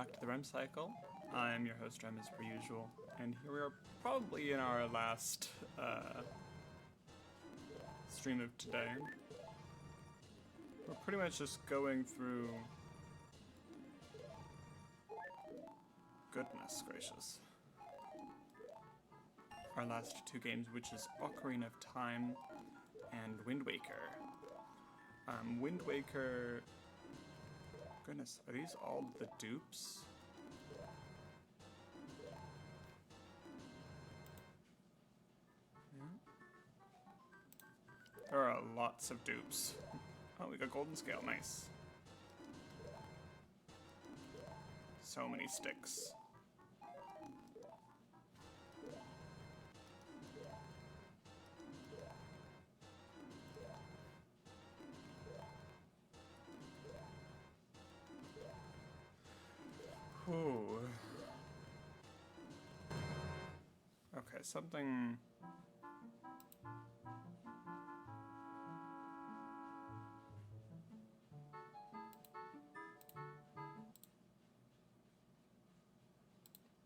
back to the REM cycle. I'm your host REM as per usual, and here we are probably in our last stream of today. We're pretty much just going through... Goodness gracious. Our last two games, which is Ocarina of Time and Wind Waker. Wind Waker... Goodness, are these all the dupes? Yeah. There are lots of dupes. Oh, we got golden scale, nice. So many sticks. Ooh. Okay, something...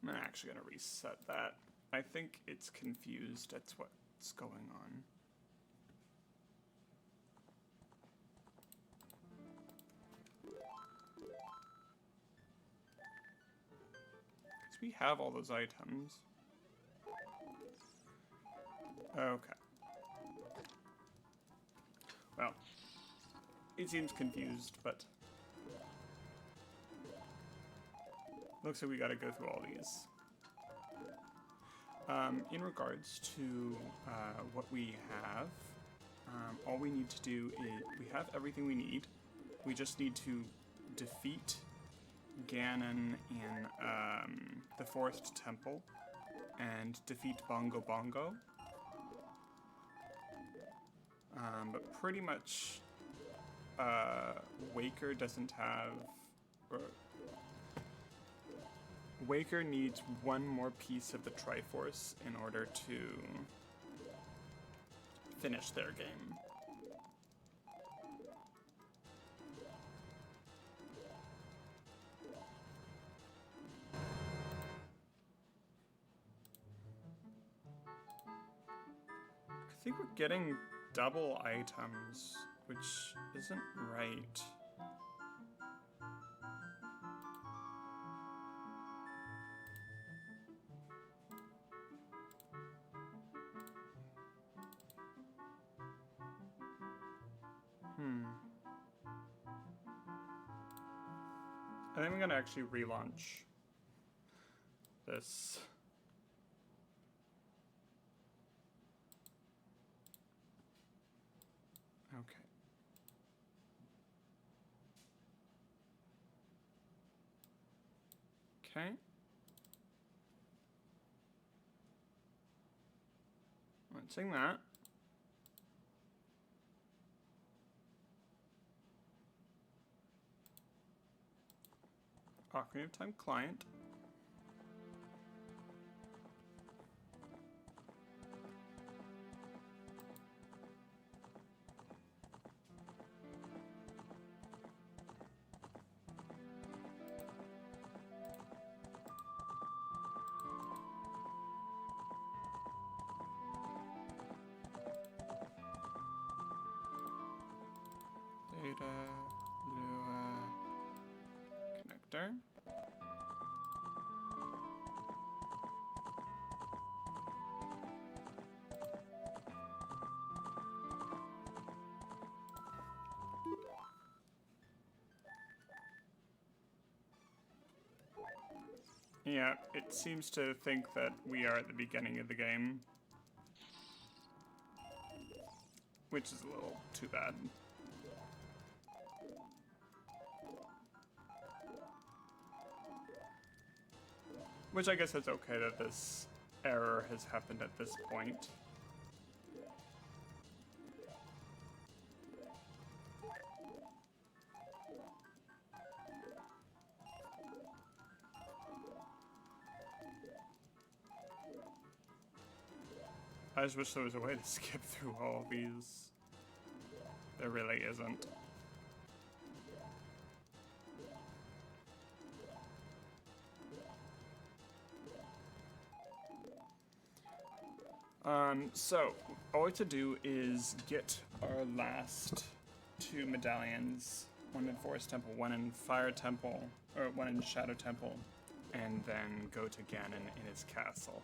I'm actually gonna reset that. I think it's confused. That's what's going on. Because we have all those items. Okay. Well, it seems confused, but... looks like we gotta go through all these. In regards to what we have, all we need to do is, we have everything we need. We just need to defeat Ganon in the Forest Temple and defeat Bongo Bongo. But pretty much Waker doesn't have... Waker needs one more piece of the Triforce in order to finish their game. I think we're getting double items, which isn't right. I think I'm gonna actually relaunch this. Okay. Okay. Launching that. Ocarina of Time client. Data, Lua, connector. Yeah, it seems to think that we are at the beginning of the game. Which is a little too bad. Which I guess it's okay that this error has happened at this point. I just wish there was a way to skip through all of these. There really isn't. So all we have to do is get our last 2 medallions, one in Forest Temple, one in Fire Temple, or one in Shadow Temple, and then go to Ganon in his castle.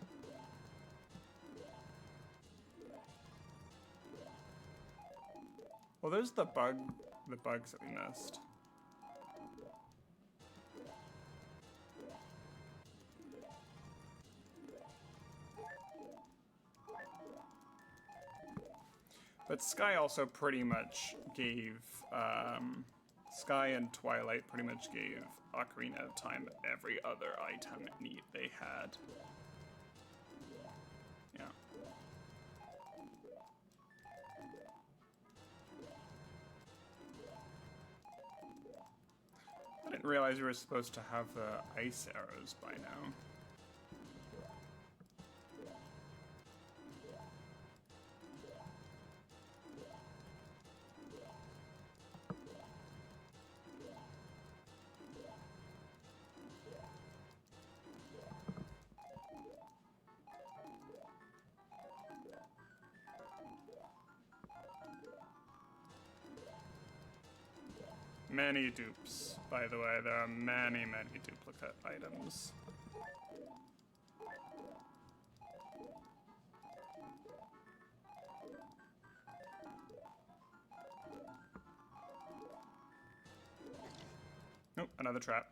Well, there's the bugs that we missed. But Sky also pretty much gave, Sky and Twilight pretty much gave Ocarina of Time every other item they had. Yeah. I didn't realize you were supposed to have the ice arrows by now. Many dupes, by the way. There are many, many duplicate items. Nope, another trap.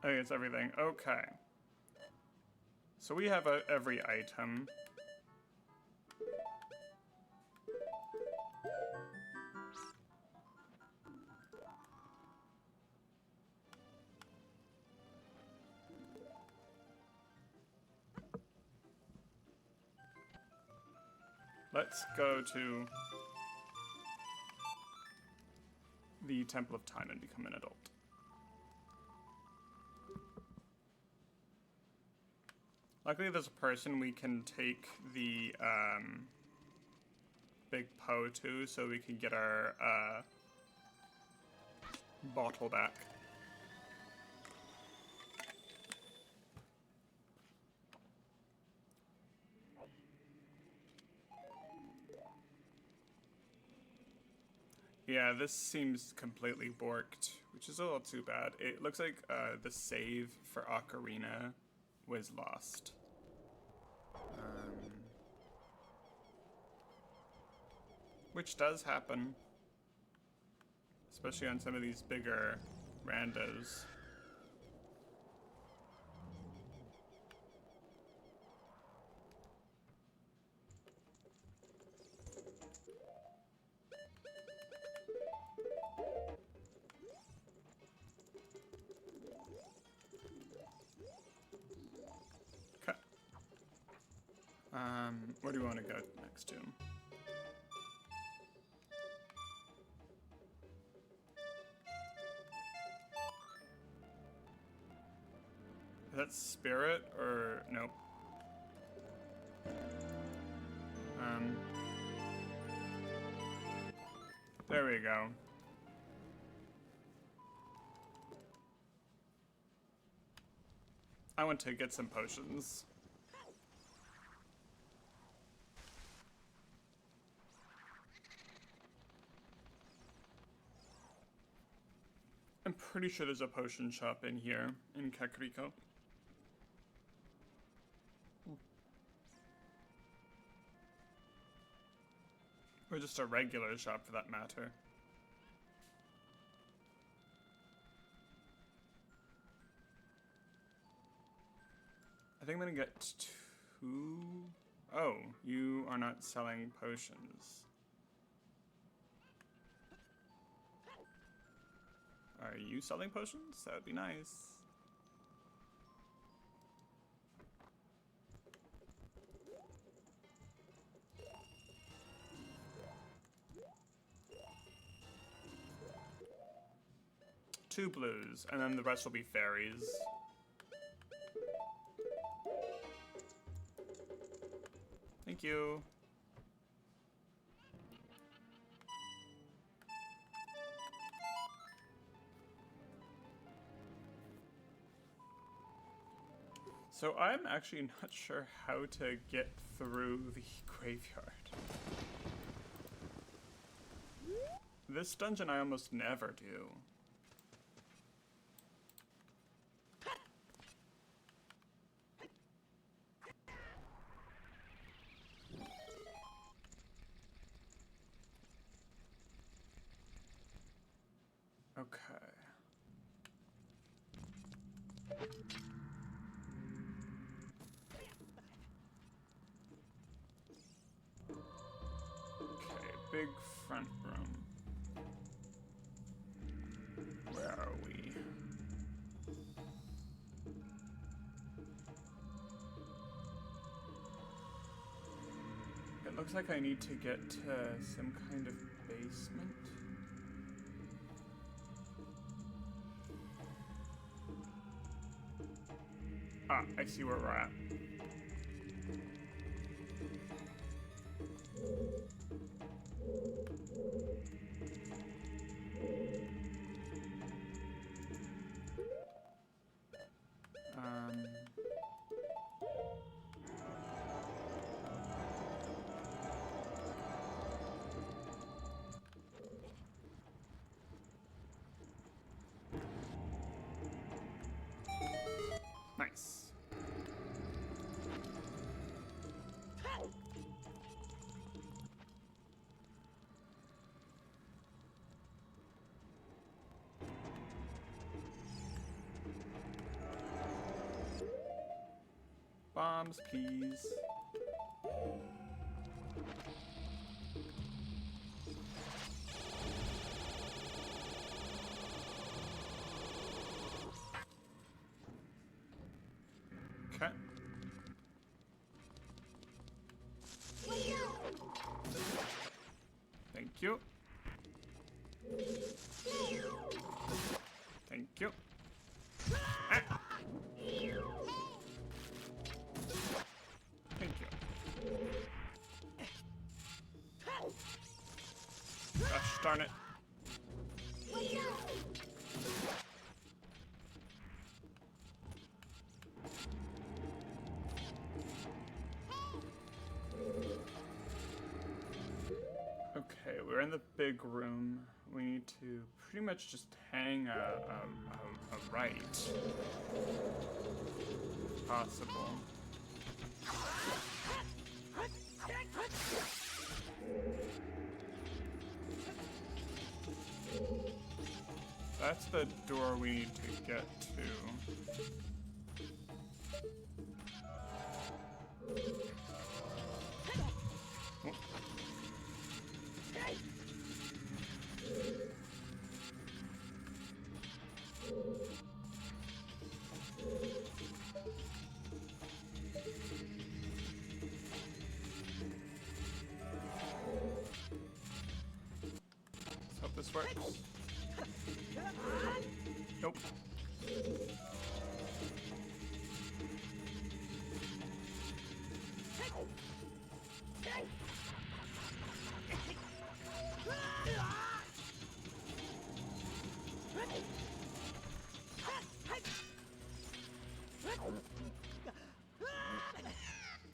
I think it's everything. Okay. So we have every item. Let's go to the Temple of Time and become an adult. Luckily, there's a person we can take the big Poe to, so we can get our bottle back. Yeah, this seems completely borked, which is a little too bad. It looks like the save for Ocarina was lost. Which does happen, especially on some of these bigger randos. Okay. Where do we want to go next to? Is that Spirit or nope? There we go. I want to get some potions. I'm pretty sure there's a potion shop in here, in Kakariko. Or just a regular shop for that matter. I think I'm gonna get 2... Oh, you are not selling potions. Are you selling potions? That would be nice. Two blues, and then the rest will be fairies. Thank you. So I'm actually not sure how to get through the graveyard. This dungeon I almost never do. Okay. Okay, big front room. Where are we? It looks like I need to get to some kind of basement. Ah, I see where we're at. Nice. Bombs, please. Okay. Thank you. Thank you. Ah. Thank you. Gosh darn it. Okay, we're in the big room. We need to pretty much just hang a right. If possible. That's the door we need to get to. Oh. Let's hope this works. Nope.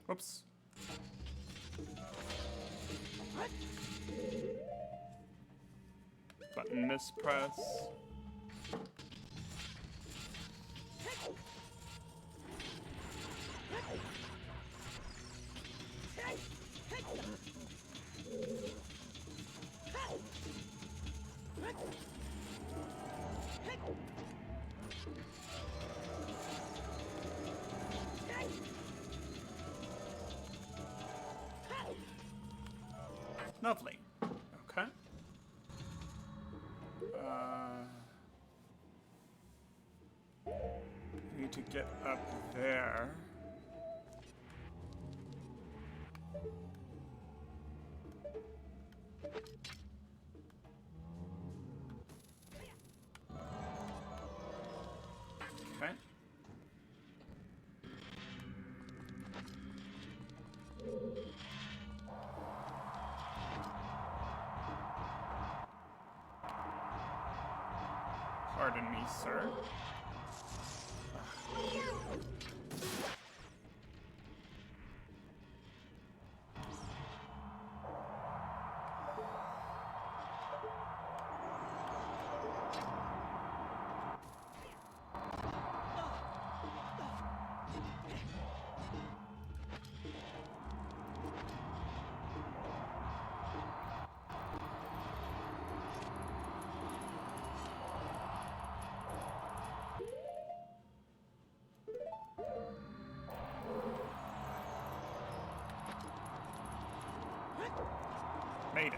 Whoops. Button mispress. Lovely. Okay. Need to get up there. Okay. Pardon me, sir. Made it.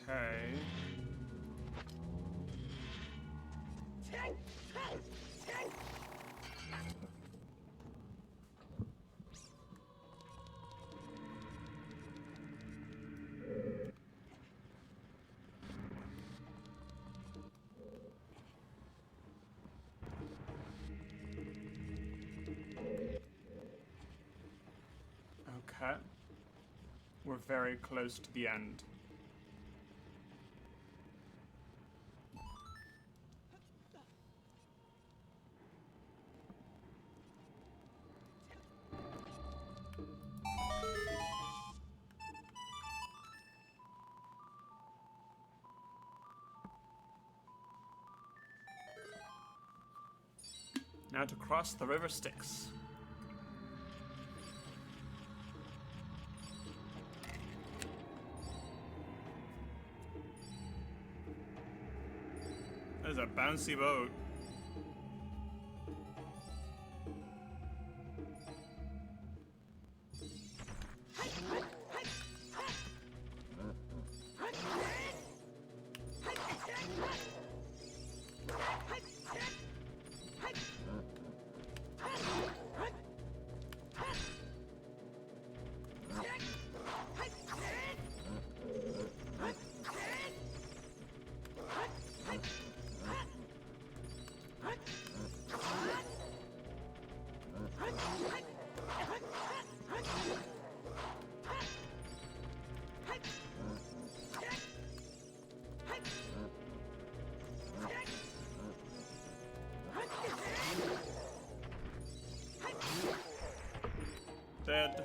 Okay. Okay. We're very close to the end. Now to cross the river Styx. There's a bouncy boat. Dead.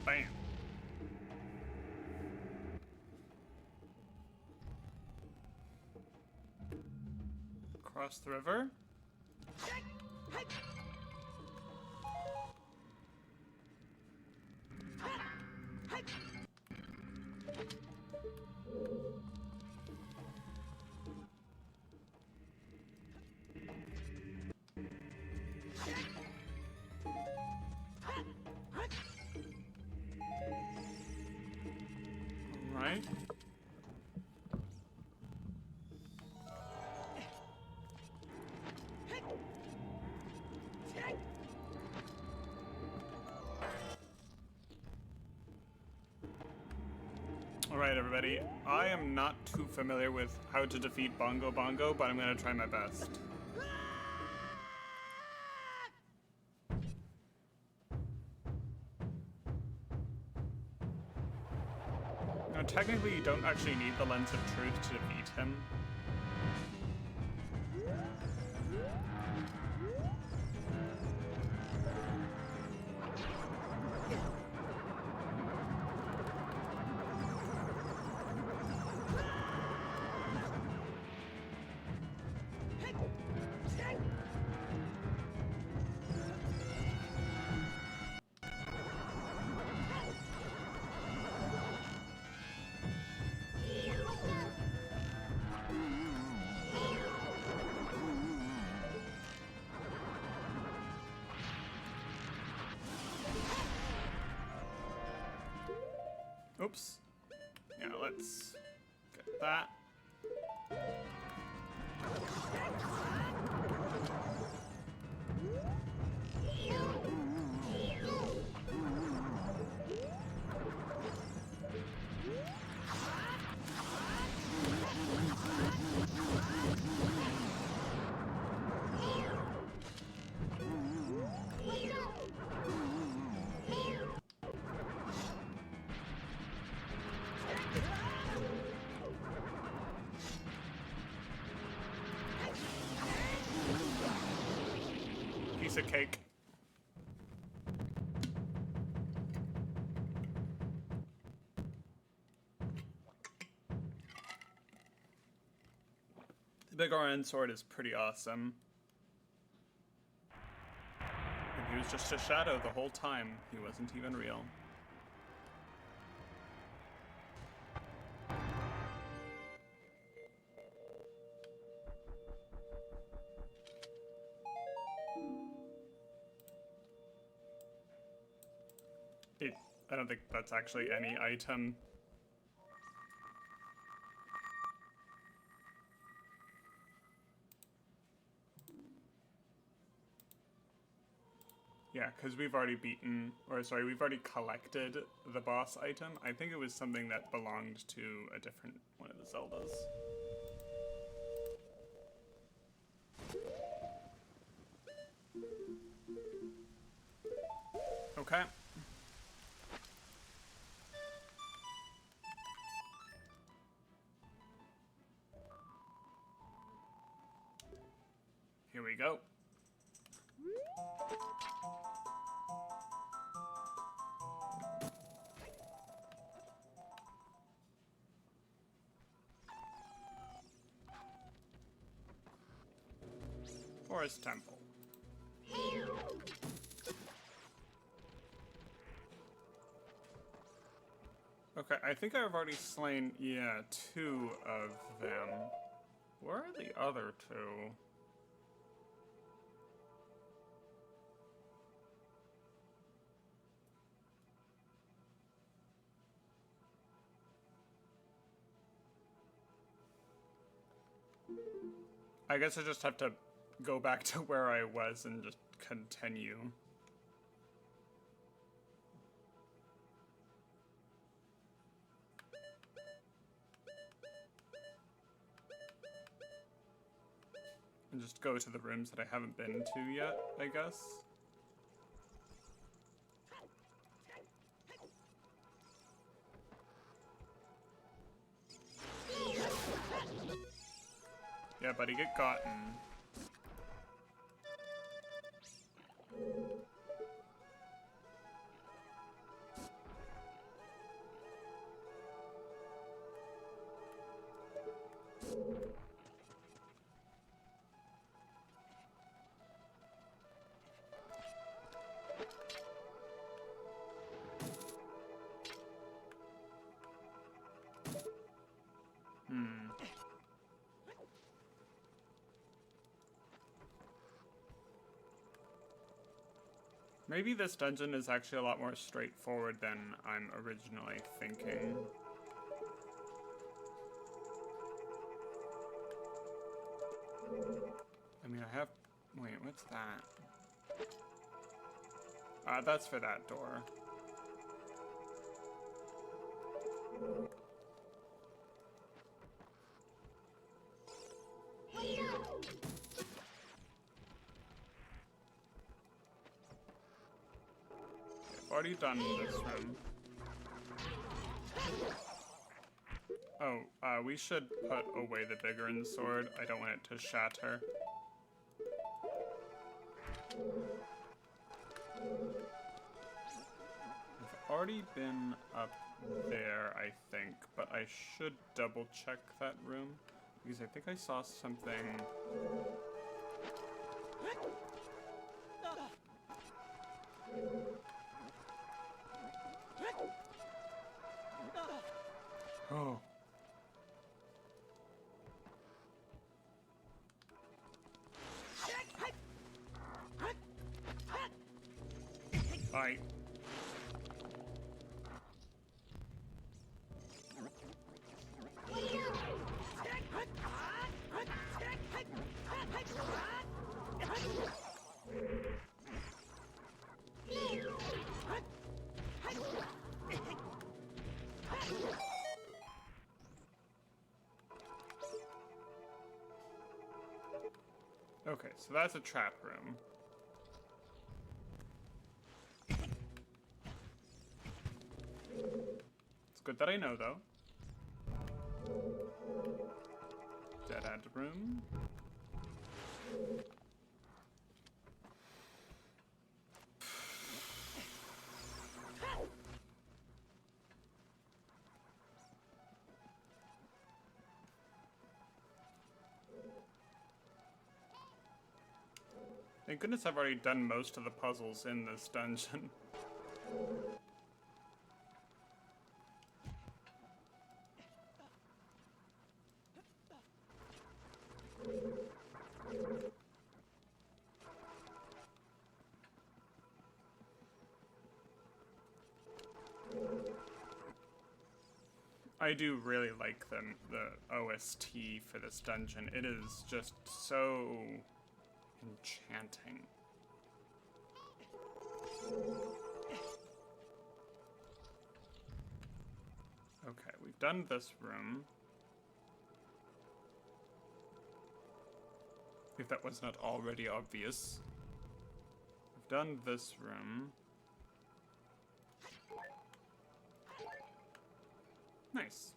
Bam. Cross the river. Right. Alright, everybody. I am not too familiar with how to defeat Bongo Bongo, but I'm gonna try my best. Now, technically, you don't actually need the Lens of Truth to defeat him. Oops. Yeah, let's get that. of cake. The big orange sword is pretty awesome. And he was just a shadow the whole time. He wasn't even real. I don't think that's actually any item. Yeah, because we've already beaten, or sorry, we've already collected the boss item. I think it was something that belonged to a different one of the Zeldas. Okay. Here we go. Forest Temple. Okay, I think I've already slain, yeah, 2 of them. Where are the other 2? I guess I just have to go back to where I was and just continue. And just go to the rooms that I haven't been to yet, I guess. Yeah, buddy, get gotten. Maybe this dungeon is actually a lot more straightforward than I'm originally thinking. I mean, I have... Wait, what's that? That's for that door. I've already done this room. Oh, we should put away the bigger sword. I don't want it to shatter. I've already been up there, I think, but I should double check that room because I think I saw something. Oh. Bye. Okay, so that's a trap room. It's good that I know, though. Dead end room. Thank goodness I've already done most of the puzzles in this dungeon. I do really like the OST for this dungeon. It is just so enchanting. Okay, we've done this room. If that was not already obvious. We've done this room. Nice.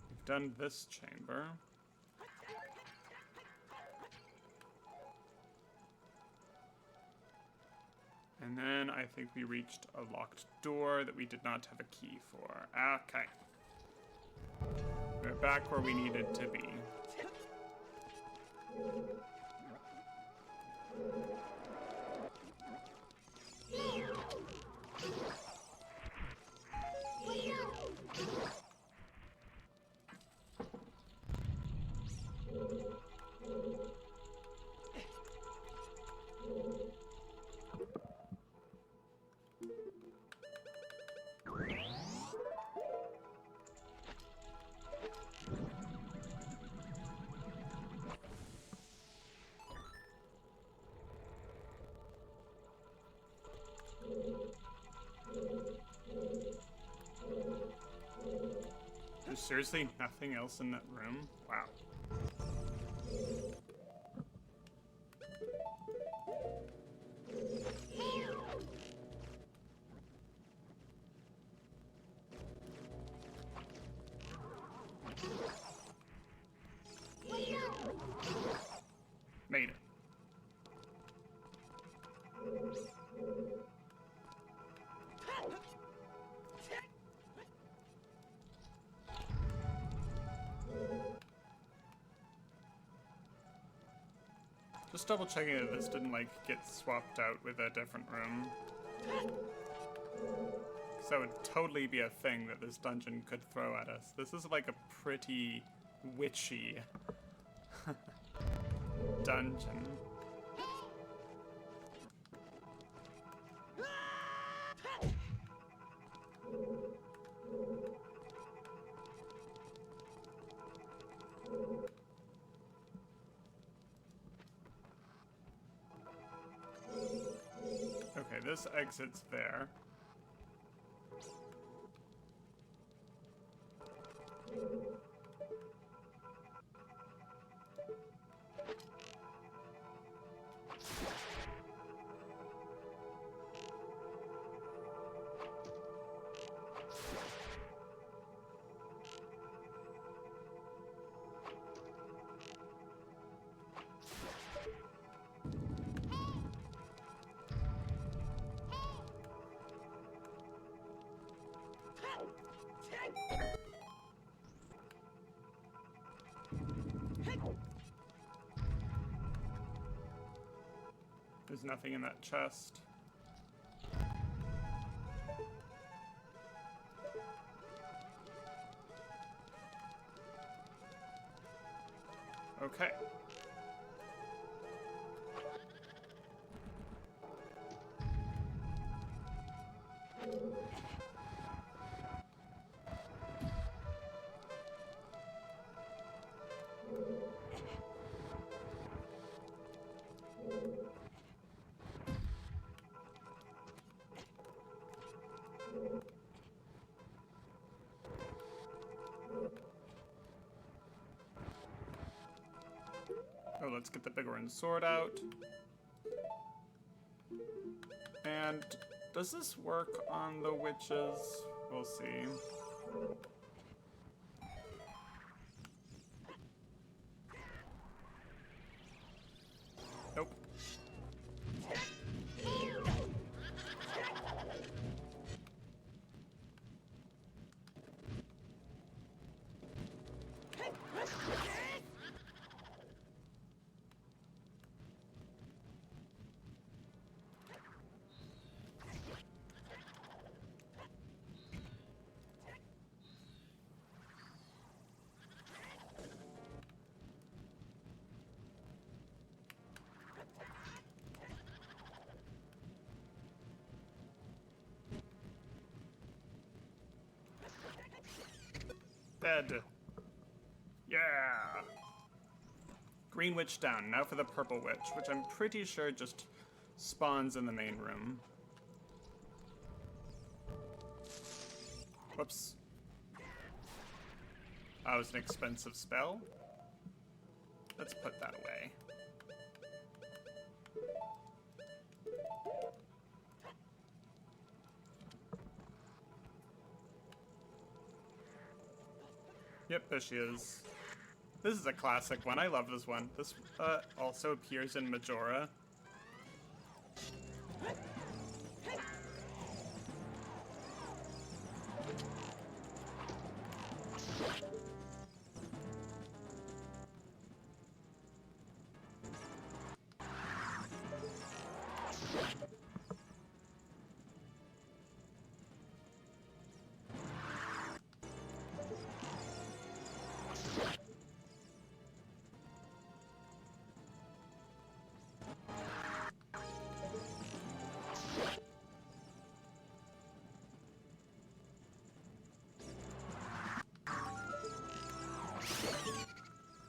We've done this chamber. And then I think we reached a locked door that we did not have a key for. Okay. We're back where we needed to be. There's seriously nothing else in that room? Wow. Made it. Just double checking that this didn't like get swapped out with a different room. Because that would totally be a thing that this dungeon could throw at us. This is like a pretty witchy dungeon. Okay, this exits there. There's nothing in that chest. Okay. Oh, let's get the big orange sword out. And does this work on the witches? We'll see. Nope. Dead. Yeah! Green witch down. Now for the purple witch, which I'm pretty sure just spawns in the main room. Whoops. That was an expensive spell. Let's put that away. Yep, there she is. This is a classic one. I love this one. This also appears in Majora.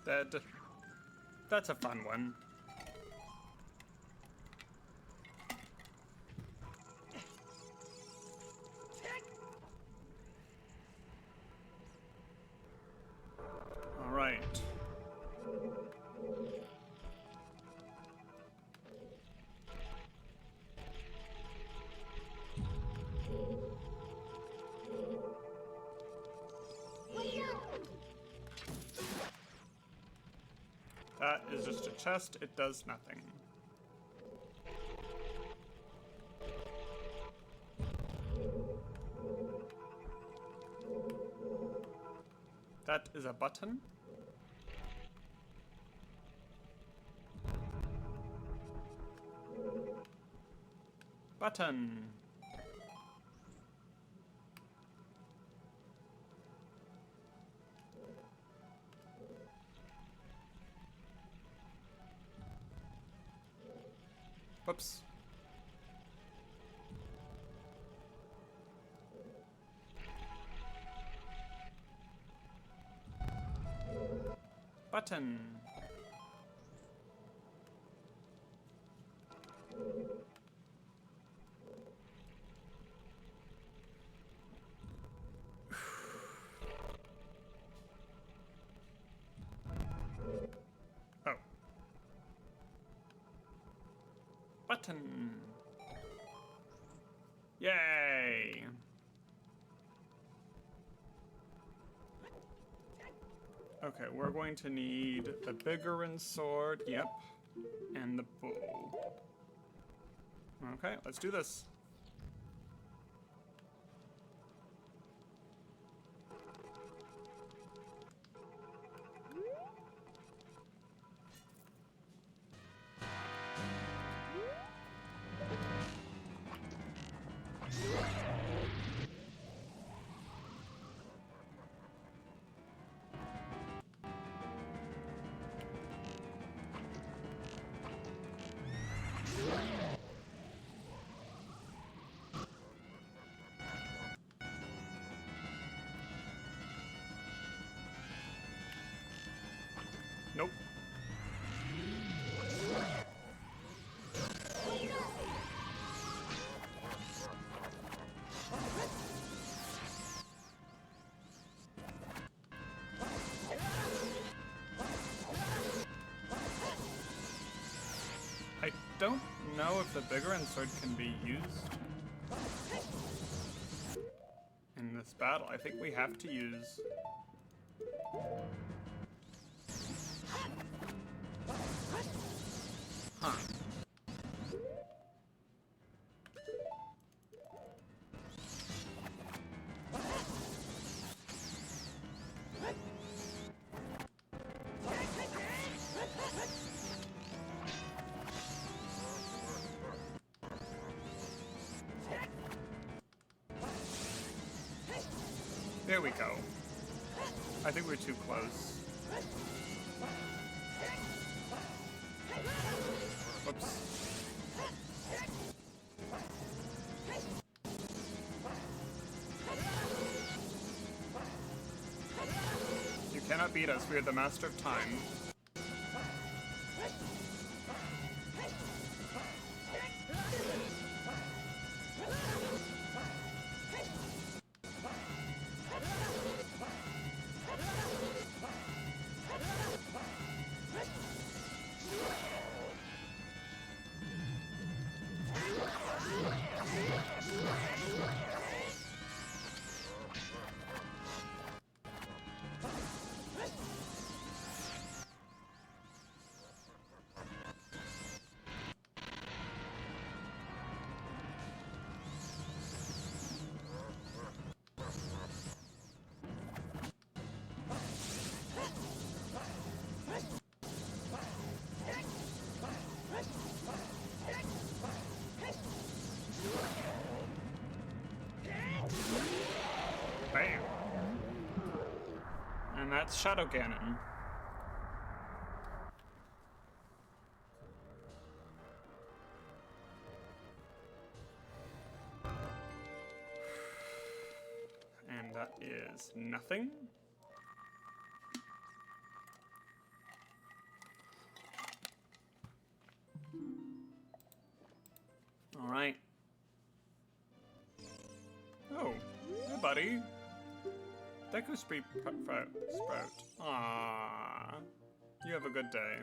Dead. That's a fun one. All right. That is just a chest, it does nothing. That is a button. Button. Whoops. Button. Oh. Button. Yay. Okay, we're going to need the bigger sword, yep, and the bow. Okay, let's do this. Nope. I don't know if the bigger sword can be used in this battle. I think we have to use... Huh. There we go. I think we're too close. Whoops. cannot beat us. We are the master of time. Bam. And that's Shadow Ganon. And that is nothing. All right. Oh, hey buddy. Deku Sprout. Aww. You have a good day.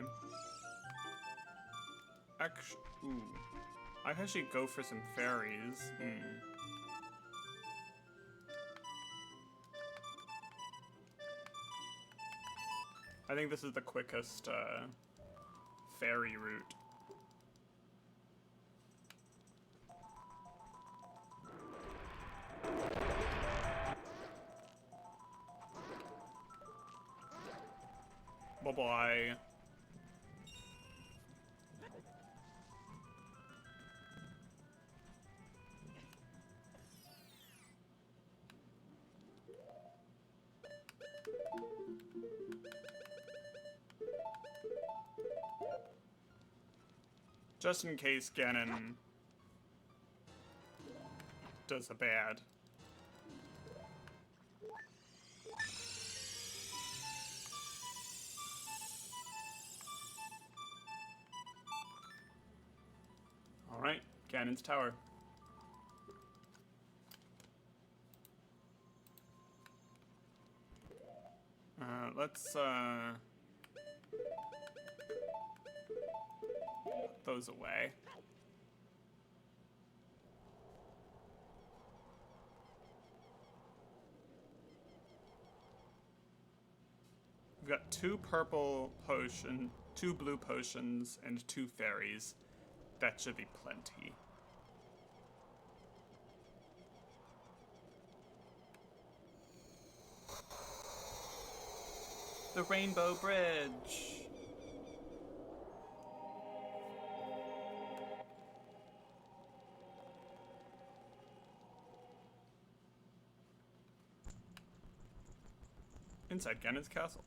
Actually, ooh. I can actually go for some fairies. I think this is the quickest fairy route. Bye-bye. Just in case Ganon does a bad. Alright, Ganon's tower. Let's put those away. We've got 2 purple potions, 2 blue potions, and 2 fairies. That should be plenty. The Rainbow Bridge! Inside Ganon's castle.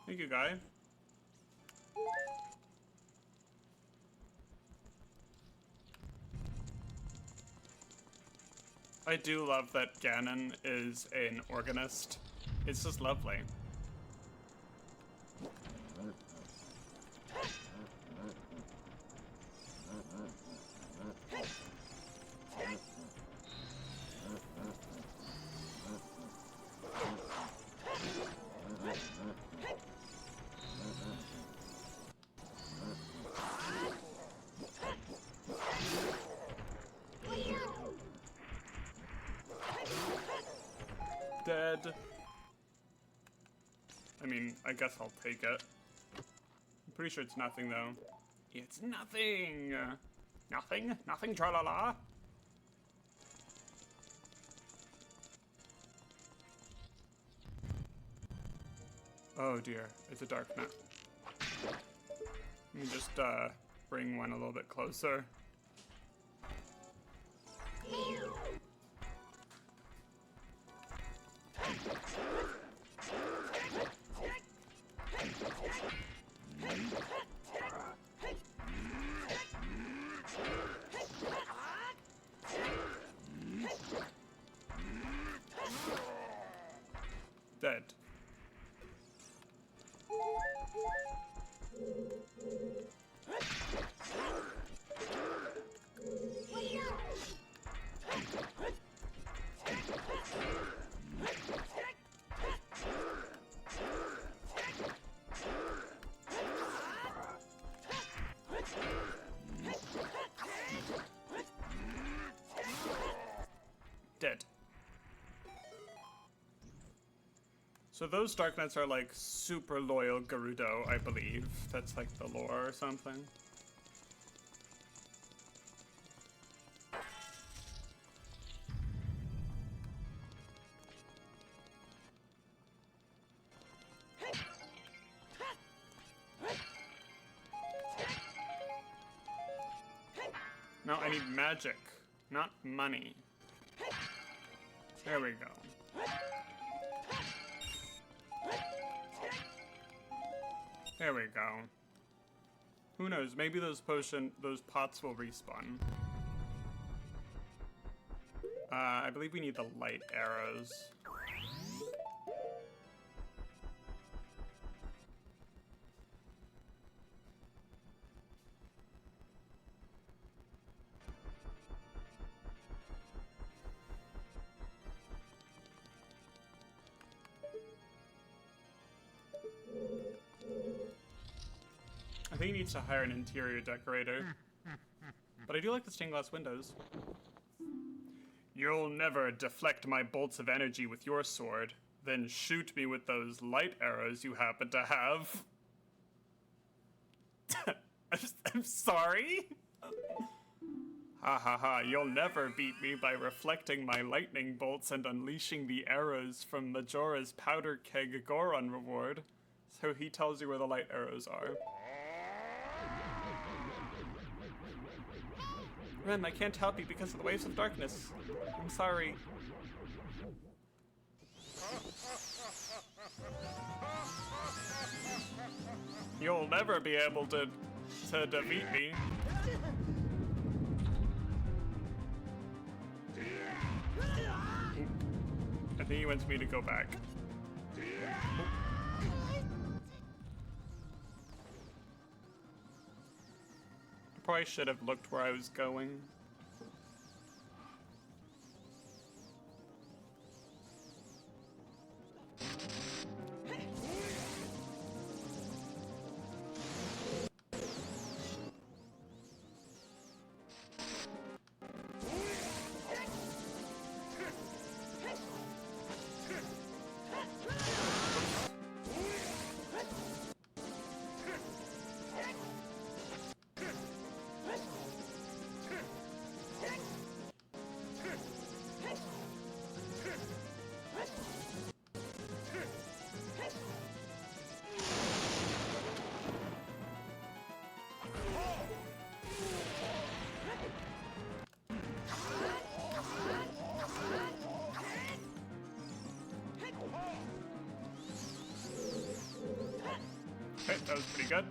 Thank you, guy. I do love that Ganon is an organist. It's just lovely. Dead. I mean, I guess I'll take it. I'm pretty sure it's nothing, though. It's nothing! Nothing? Nothing, tra-la-la? Oh dear, it's a dark net. Let me just bring one a little bit closer. Dead. Dead. So those Darknets are like super loyal Gerudo, I believe. That's like the lore or something. No, I need magic, not money. There we go. There we go. Who knows? Maybe those pots will respawn. I believe we need the light arrows. I think he needs to hire an interior decorator. But I do like the stained glass windows. You'll never deflect my bolts of energy with your sword, then shoot me with those light arrows you happen to have. I'm sorry? Ha ha ha, you'll never beat me by reflecting my lightning bolts and unleashing the arrows from Majora's powder keg Goron reward. So he tells you where the light arrows are. Rem, I can't help you because of the waves of darkness. I'm sorry. You'll never be able to defeat me. I think he wants me to go back. I probably should have looked where I was going. Okay, that was pretty good.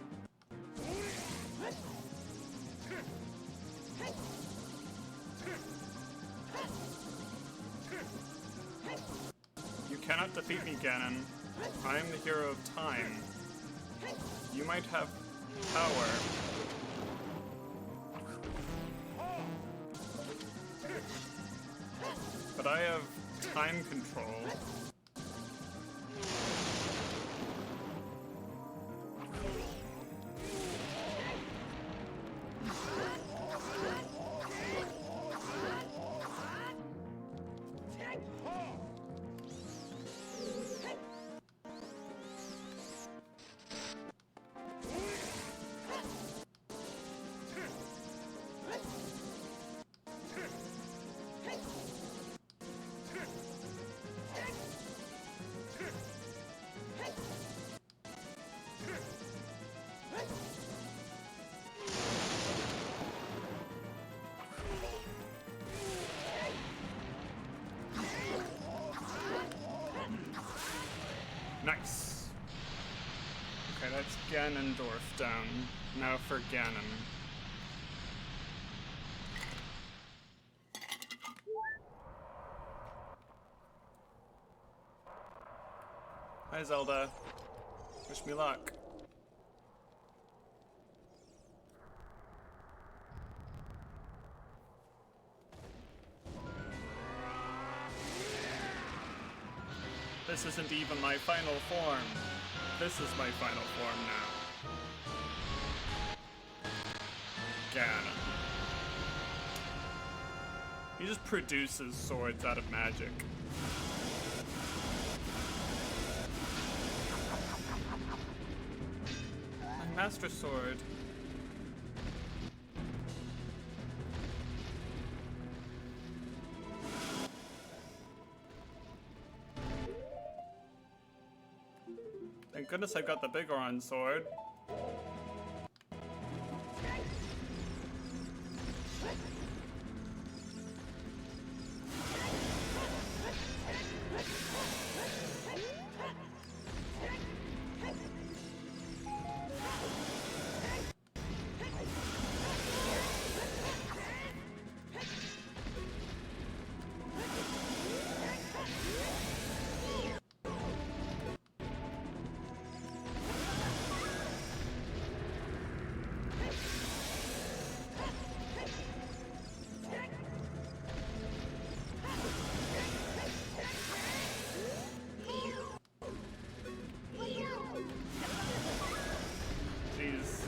You cannot defeat me, Ganon. I am the hero of time. You might have power. But I have time control. Nice. Okay, that's Ganondorf down. Now for Ganon. Hi, Zelda. Wish me luck. This isn't even my final form. This is my final form now. Ganon. He just produces swords out of magic. My Master Sword. Thank goodness I've got the Bigoron sword. Jeez.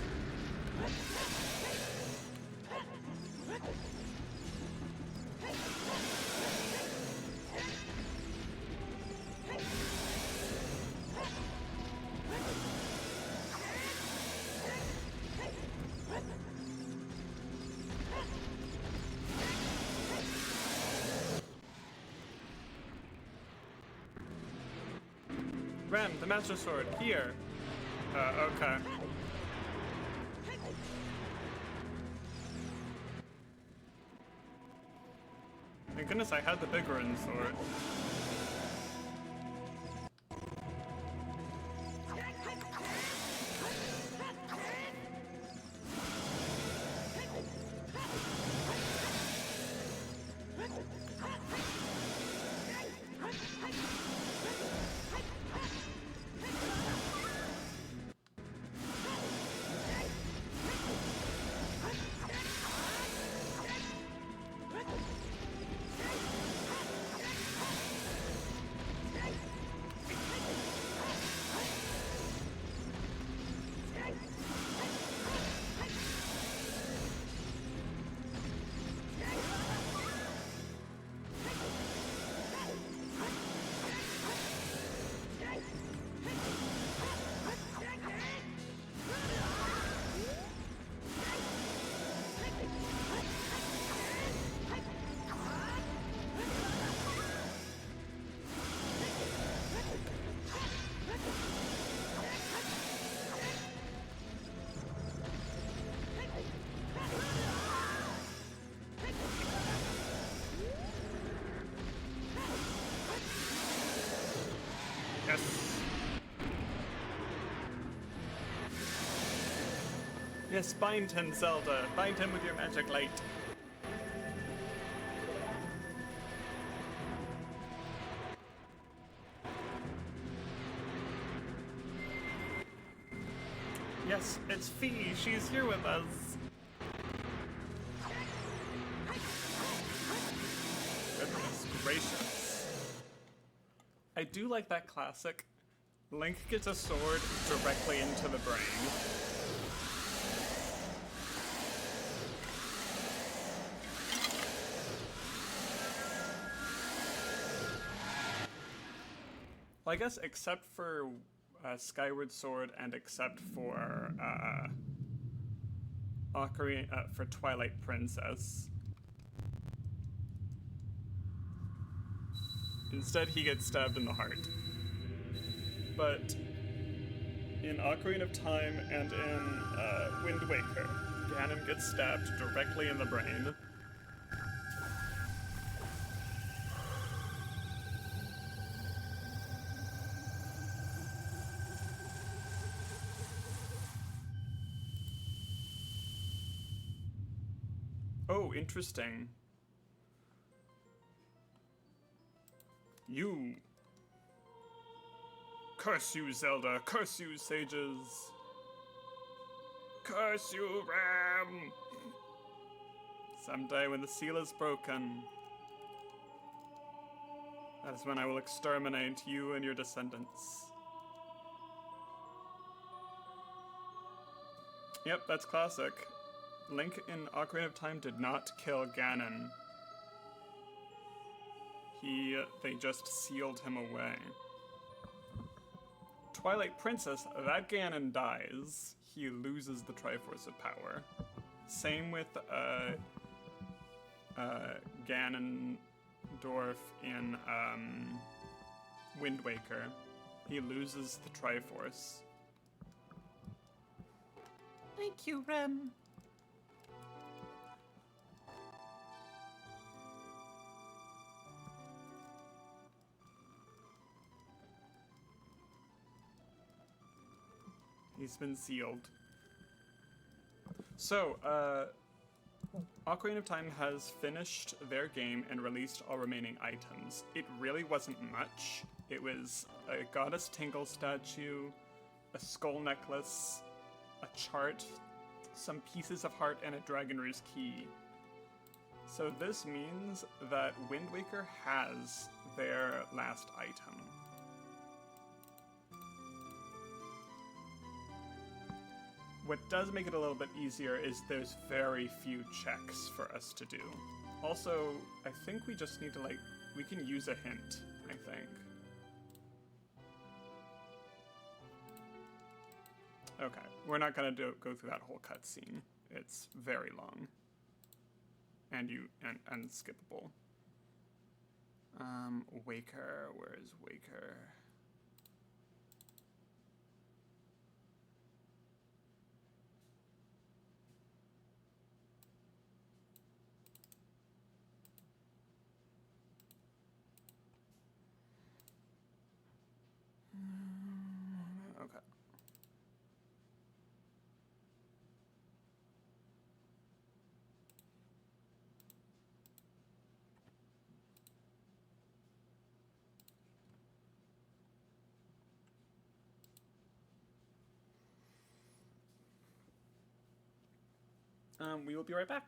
REM, the Master Sword, here. Okay. Thank goodness I had the Bigoron sword. Yes. Yes, bind him, Zelda. Bind him with your magic light. Yes, it's Fee. She's here with us. Goodness gracious. I do like that classic. Link gets a sword directly into the brain. Well, I guess except for Skyward Sword and except for for Twilight Princess. Instead, he gets stabbed in the heart. But in Ocarina of Time and in Wind Waker, Ganon gets stabbed directly in the brain. Oh, interesting. You. Curse you, Zelda. Curse you, sages. Curse you, Ram. Someday when the seal is broken, that is when I will exterminate you and your descendants. Yep, that's classic. Link in Ocarina of Time did not kill Ganon. They just sealed him away. Twilight Princess, that Ganon dies. He loses the Triforce of Power. Same with, Ganondorf in, Wind Waker. He loses the Triforce. Thank you, Rem. He's been sealed. So, Ocarina of Time has finished their game and released all remaining items. It really wasn't much. It was a Goddess Tingle statue, a skull necklace, a chart, some pieces of heart, and a Dragon Roost key. So this means that Wind Waker has their last item. What does make it a little bit easier is there's very few checks for us to do. Also, I think we just need to, we can use a hint, I think. Okay, we're not gonna go through that whole cutscene. It's very long. And unskippable. Waker, where is Waker? Okay. We will be right back.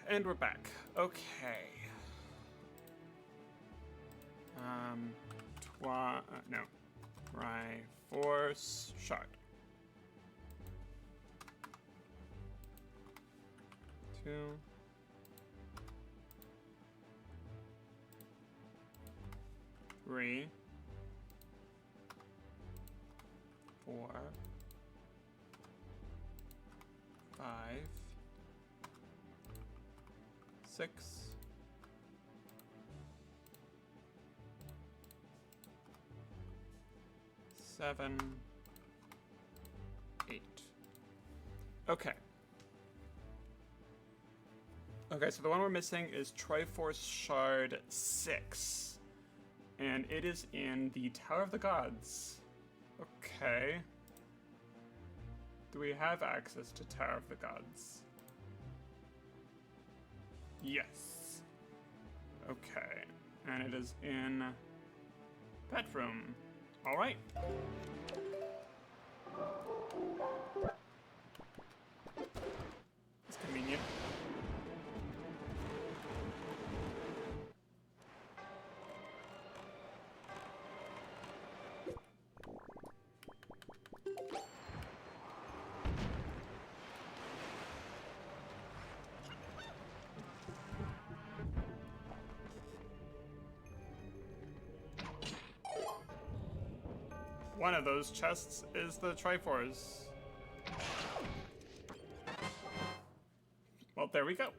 And we're back. Okay. No. Triforce shard. 2. 3. 4. 5. 6. 7. 8. Okay. Okay, so the one we're missing is Triforce Shard 6. And it is in the Tower of the Gods. Okay. Do we have access to Tower of the Gods? Yes. Okay. And it is in Pet Room. All right. It's convenient. One of those chests is the Triforce. Well, there we go.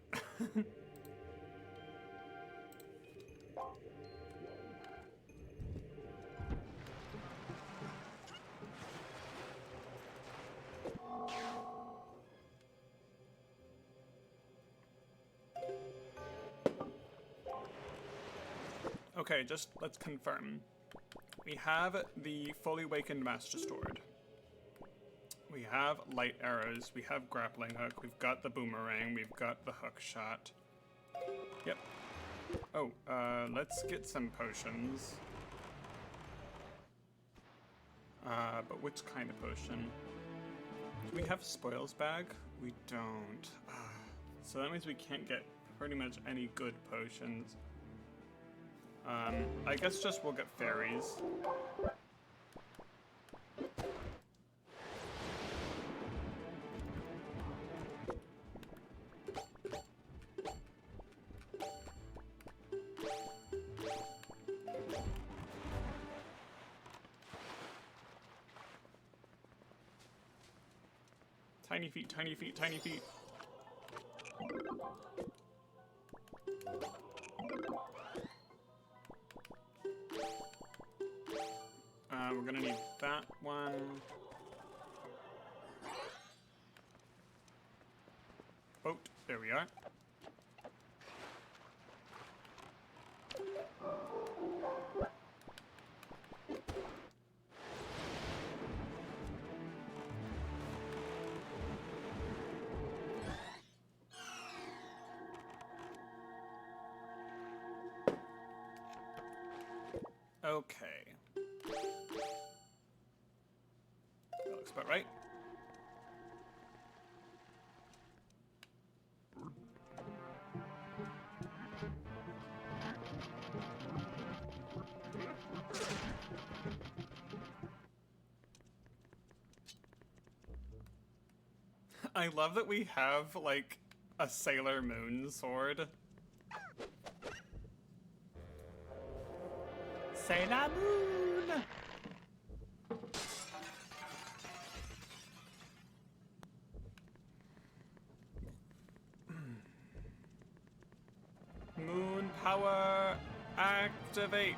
Okay, just let's confirm. We have the fully awakened Master Sword. We have light arrows. We have grappling hook. We've got the boomerang. We've got the hook shot. Yep. Oh, let's get some potions. But which kind of potion? Do we have a spoils bag? We don't. So that means we can't get pretty much any good potions. I guess just we'll get fairies. Tiny feet, tiny feet, tiny feet. We're gonna need that one. Boat, there we are. Okay. That looks about right. I love that we have, like, a Sailor Moon sword. Sailor Moon! Moon power activate!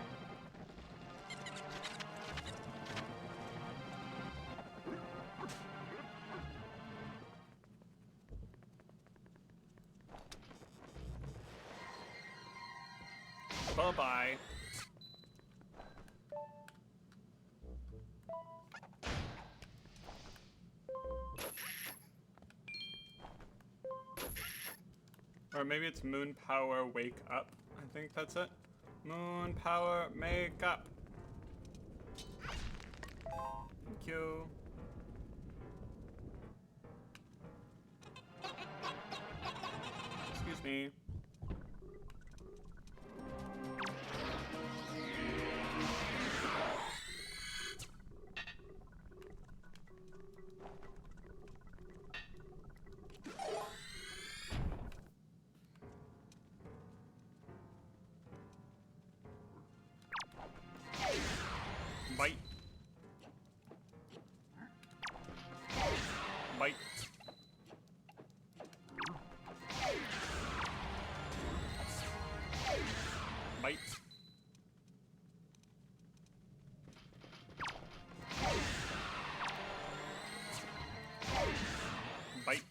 Bye-bye. Or maybe it's moon power wake up. I think that's it. Moon power make up. Thank you. me. Bite. Bite. Bite. Bite.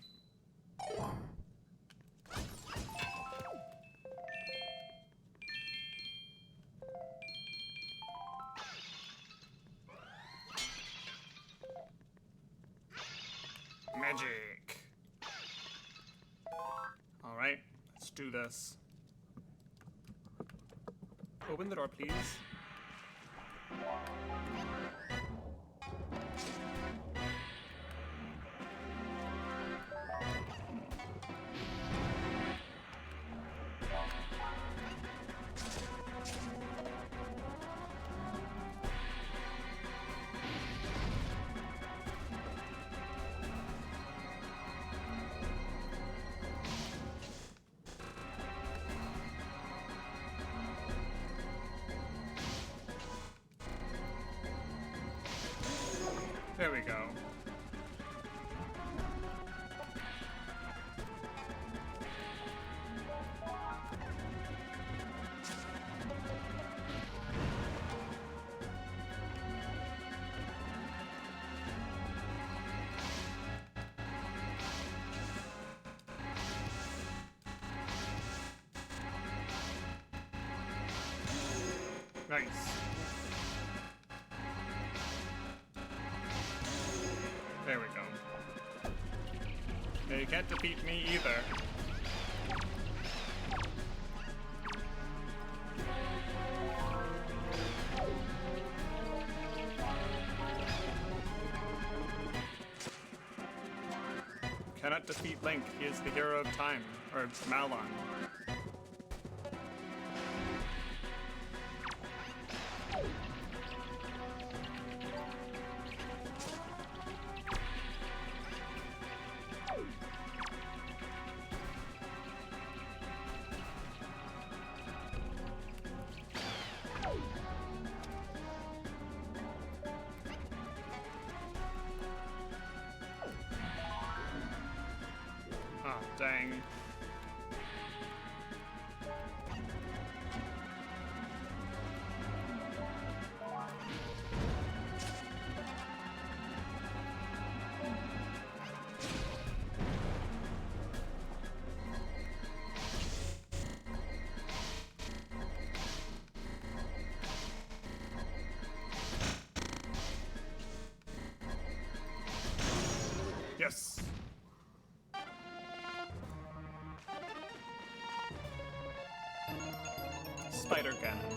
Magic. All right, let's do this. Open the door, please. There we go. Nice. There we go. Yeah, you can't defeat me either. Cannot defeat Link. He is the hero of time. Or Malon. Ah, dang. Yes. Spider cannon.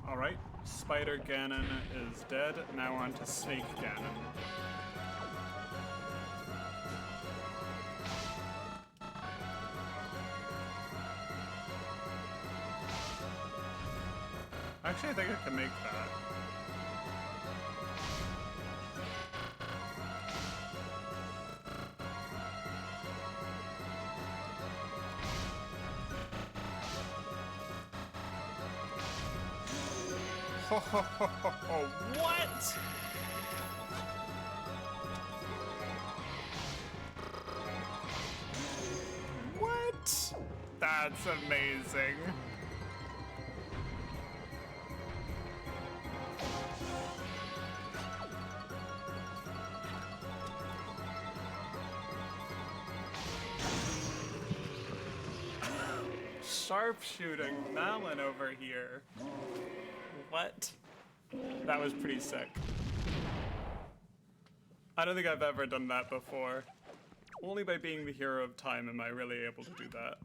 Alright, Spider Ganon is dead. Now on to Snake Ganon. Actually, I think I can make that. Ho ho ho ho ho, what? What? That's amazing. Sharpshooting Malin over here. What? That was pretty sick. I don't think I've ever done that before. Only by being the hero of time am I really able to do that.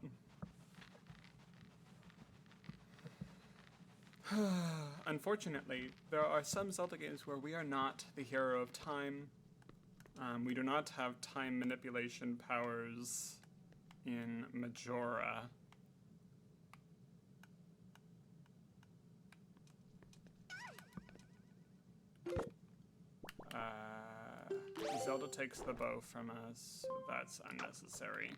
Unfortunately, there are some Zelda games where we are not the hero of time. We do not have time manipulation powers in Majora. Zelda takes the bow from us. That's unnecessary.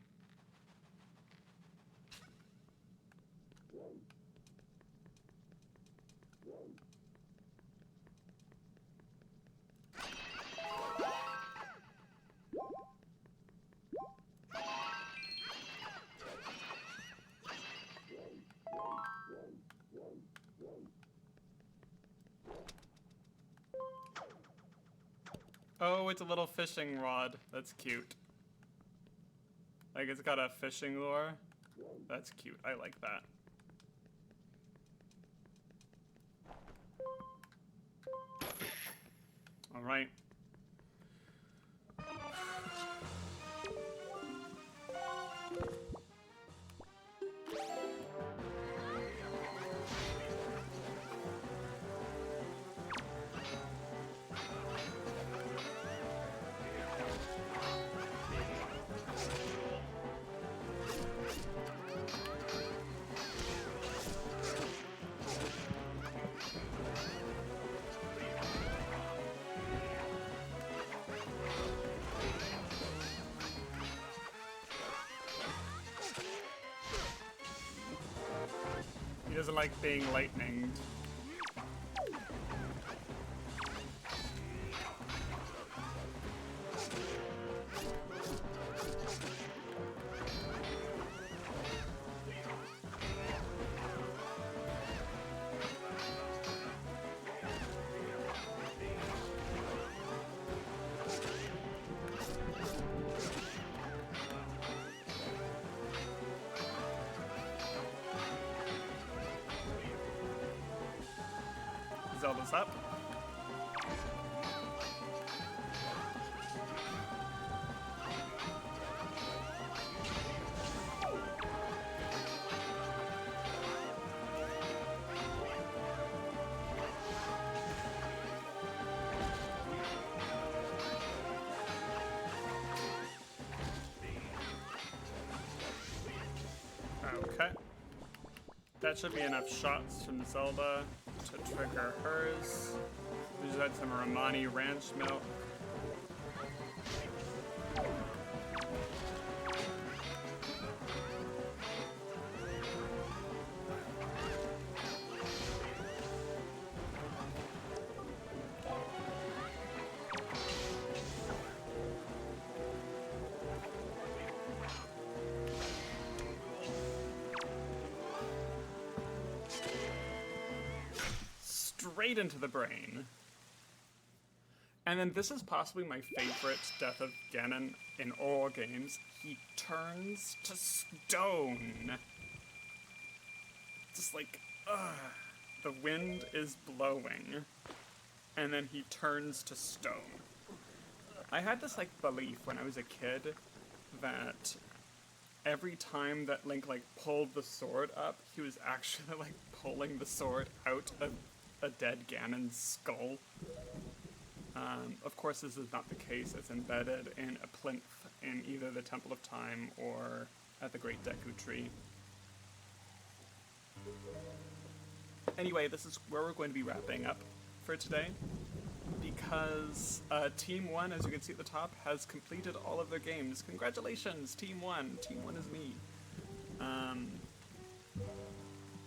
Oh, it's a little fishing rod. That's cute. Like, it's got a fishing lure. That's cute. I like that. All right. He doesn't like being lightninged. Zelda's up. Okay. That should be enough shots from Zelda to trigger hers. We just had some Romani ranch milk. Straight into the brain. And then this is possibly my favorite death of Ganon in all games. He turns to stone. Just like, the wind is blowing. And then he turns to stone. I had this like belief when I was a kid that every time that Link like pulled the sword up, he was actually like pulling the sword out of a dead Ganon's skull. Of course, this is not the case. It's embedded in a plinth in either the Temple of Time or at the Great Deku Tree. Anyway, this is where we're going to be wrapping up for today, because Team 1, as you can see at the top, has completed all of their games. Congratulations, Team 1! Team 1 is me.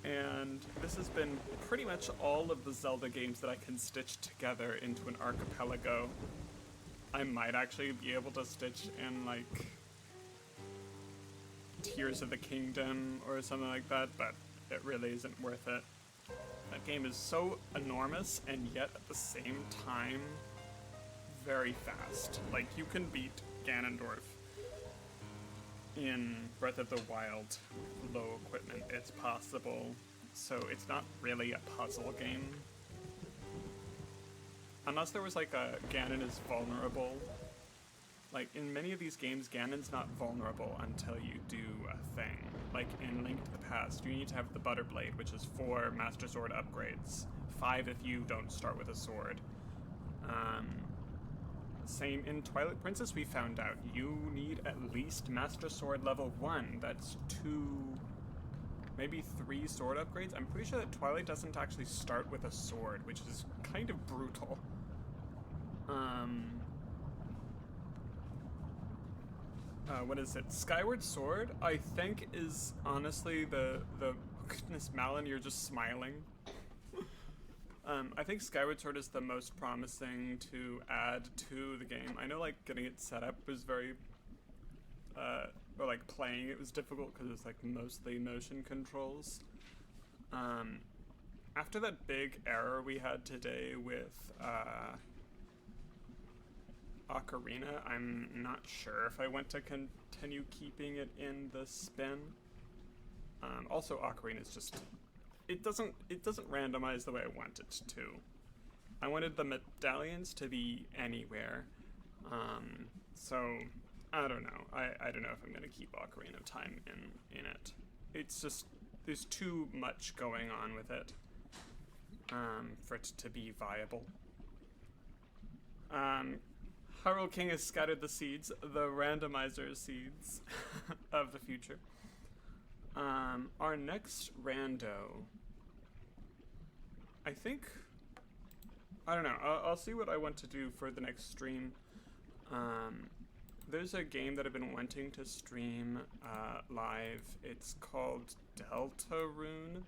And this has been pretty much all of the Zelda games that I can stitch together into an archipelago. I might actually be able to stitch in, like, Tears of the Kingdom or something like that, but it really isn't worth it. That game is so enormous and yet at the same time very fast. Like, you can beat Ganondorf in Breath of the Wild with low equipment. It's possible, so it's not really a puzzle game. Unless there was like a Ganon is vulnerable. Like, in many of these games, Ganon's not vulnerable until you do a thing. Like, in Link to the Past, you need to have the Butter Blade, which is 4 Master Sword upgrades. 5 if you don't start with a sword. Same in Twilight Princess, we found out. You need at least Master Sword level 1. That's 2, maybe 3 sword upgrades. I'm pretty sure that Twilight doesn't actually start with a sword, which is kind of brutal. What is it? Skyward Sword, I think, is honestly the goodness, Malin, you're just smiling. I think Skyward Sword is the most promising to add to the game. I know, like, getting it set up was very, or like playing it was difficult because it's like mostly motion controls. After that big error we had today with, Ocarina, I'm not sure if I want to continue keeping it in the spin. Also, Ocarina is just, it doesn't randomize the way I want it to. I wanted the medallions to be anywhere. So I don't know. I don't know if I'm gonna keep Ocarina of Time in it. It's just, there's too much going on with it for it to be viable. Hyrule King has scattered the seeds, the randomizer seeds of the future. Our next rando, I think, I don't know, I'll see what I want to do for the next stream. There's a game that I've been wanting to stream live. It's called Deltarune.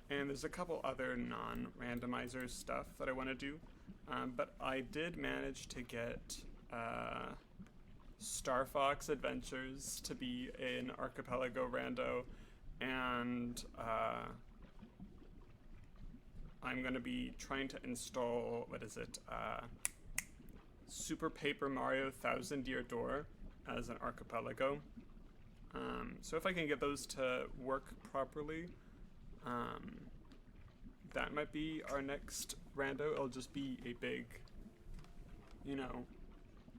And there's a couple other non-randomizer stuff that I want to do. But I did manage to get Star Fox Adventures to be an Archipelago rando, and I'm going to be trying to install, what is it, Super Paper Mario Thousand Year Door as an Archipelago. So if I can get those to work properly, that might be our next rando. It'll just be a big, you know,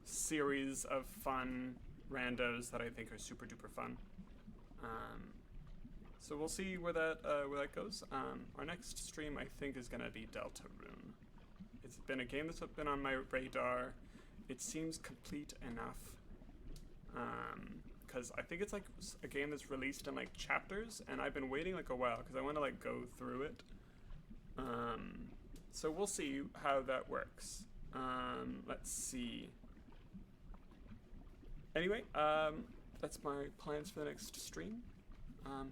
series of fun randos that I think are super duper fun. So we'll see where that goes. Our next stream, I think, is gonna be Deltarune. It's been a game that's been on my radar. It seems complete enough. Because I think it's like a game that's released in like chapters, and I've been waiting like a while because I want to like go through it. So we'll see how that works. Let's see. Anyway, that's my plans for the next stream.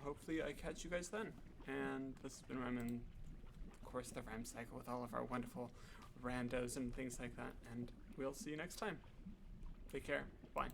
Hopefully I catch you guys then. And this has been REM, and of course the REM cycle with all of our wonderful randos and things like that. And we'll see you next time. Take care. Bye.